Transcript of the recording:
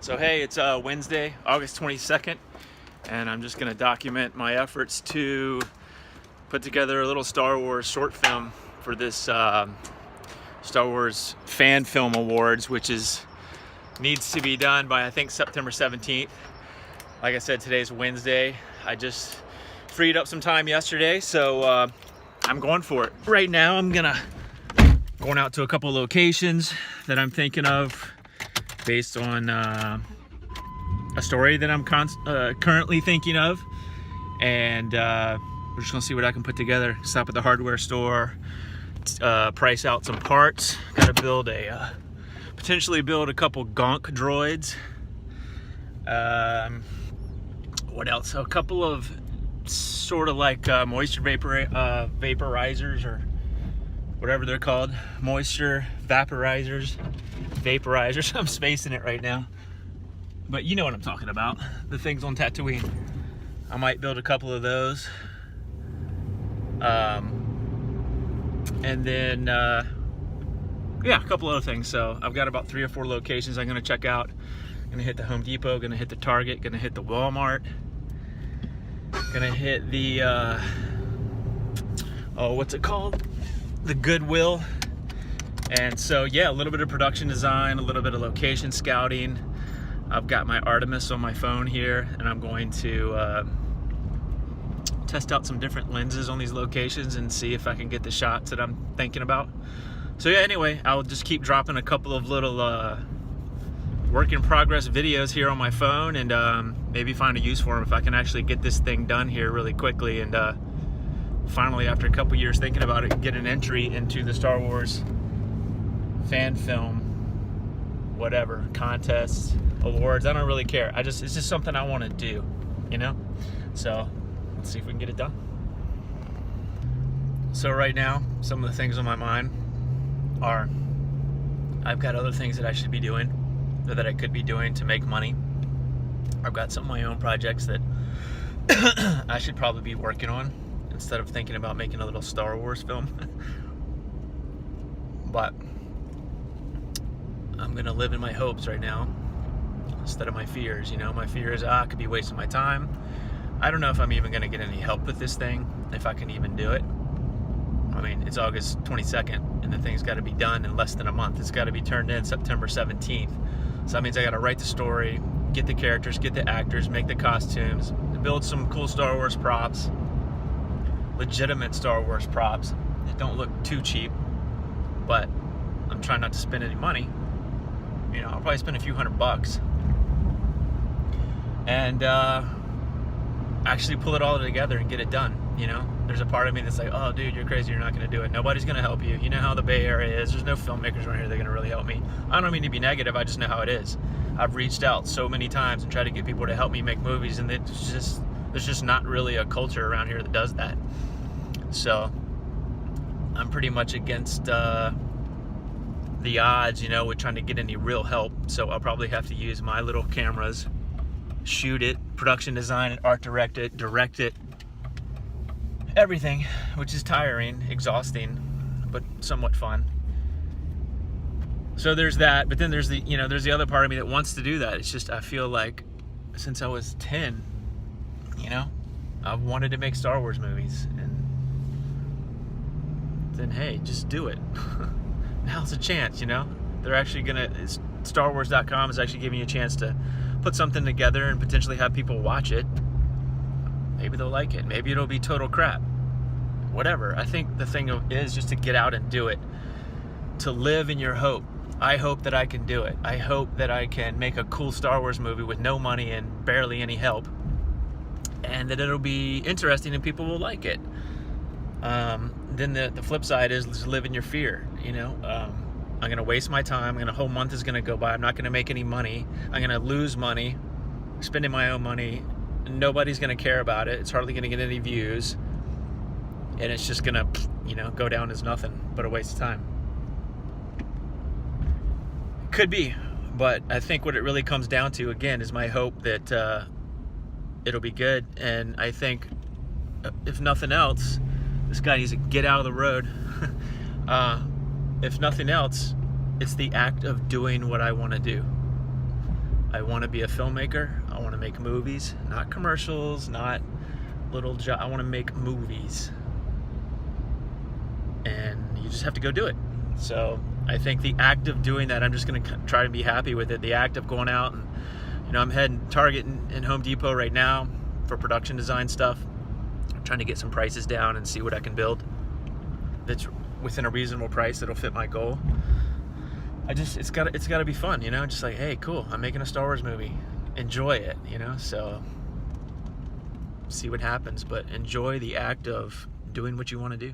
So hey, it's Wednesday, August 22nd, and I'm just going to document my efforts to put together a little Star Wars short film for this Star Wars Fan Film Awards, which needs to be done by I think September 17th. Like I said, today's Wednesday. I just freed up some time yesterday, so I'm going for it. Right now I'm going out to a couple locations that I'm thinking of based on a story that I'm currently thinking of, and we're just gonna see what I can put together. Stop at the hardware store, price out some parts. Gotta build potentially build a couple gonk droids. What else? A couple of sort of like moisture vaporizers, or whatever they're called, moisture vaporizers. I'm spacing it right now, but you know what I'm talking about, the things on Tatooine. I might build a couple of those, and then yeah, a couple other things. So I've got about 3 or 4 locations I'm going to check out. Gonna hit the Home Depot, gonna hit the Target, gonna hit the Walmart, gonna hit the what's it called, the Goodwill. And so yeah, a little bit of production design, a little bit of location scouting. I've got my Artemis on my phone here, and I'm going to test out some different lenses on these locations and see if I can get the shots that I'm thinking about. So yeah, anyway, I'll just keep dropping a couple of little work in progress videos here on my phone, and maybe find a use for them if I can actually get this thing done here really quickly, and finally, after a couple years thinking about it, get an entry into the Star Wars fan film, whatever, contests, awards. I don't really care. It's just something I want to do, you know? So let's see if we can get it done. So right now, some of the things on my mind are, I've got other things that I should be doing, or that I could be doing to make money. I've got some of my own projects that I should probably be working on instead of thinking about making a little Star Wars film. But I'm gonna live in my hopes right now instead of my fears. You know, my fear is I could be wasting my time. I don't know if I'm even gonna get any help with this thing, if I can even do it. I mean, it's August 22nd, and the thing's got to be done in less than a month. It's got to be turned in September 17th. So that means I got to write the story, get the characters, get the actors, make the costumes, build some cool Star Wars props, legitimate Star Wars props that don't look too cheap, but I'm trying not to spend any money. You know, I'll probably spend a few $100 and actually pull it all together and get it done. You know, there's a part of me that's like, oh dude, you're crazy, you're not going to do it. Nobody's going to help you. You know how the Bay Area is. There's no filmmakers around here that are going to really help me. I don't mean to be negative, I just know how it is. I've reached out so many times and tried to get people to help me make movies, and there's just not really a culture around here that does that. So I'm pretty much against the odds, you know, with trying to get any real help. So I'll probably have to use my little cameras, shoot it, production design it, art direct it, everything, which is tiring, exhausting, but somewhat fun. So there's that, but then there's the other part of me that wants to do that. It's just, I feel like since I was 10, you know, I've wanted to make Star Wars movies, and then hey, just do it. Now's a chance, you know. They're actually StarWars.com is actually giving you a chance to put something together and potentially have people watch it. Maybe they'll like it. Maybe it'll be total crap. Whatever. I think the thing is just to get out and do it. To live in your hope. I hope that I can do it. I hope that I can make a cool Star Wars movie with no money and barely any help, and that it'll be interesting and people will like it. Then the flip side is just live in your fear. You know, I'm going to waste my time. A whole month is going to go by. I'm not going to make any money. I'm going to lose money, spending my own money. Nobody's going to care about it. It's hardly going to get any views. And it's just going to, you know, go down as nothing but a waste of time. Could be. But I think what it really comes down to, again, is my hope that it'll be good. And I think, if nothing else, this guy needs to get out of the road. If nothing else, it's the act of doing what I want to do. I want to be a filmmaker. I want to make movies, not commercials, not little I want to make movies. And you just have to go do it. So I think the act of doing that, I'm just going to try to be happy with it. The act of going out and, I'm heading Target and Home Depot right now for production design stuff. I'm trying to get some prices down and see what I can build that's within a reasonable price that'll fit my goal. It's got to be fun, just like, hey, cool, I'm making a Star Wars movie. Enjoy it, so see what happens, but enjoy the act of doing what you want to do.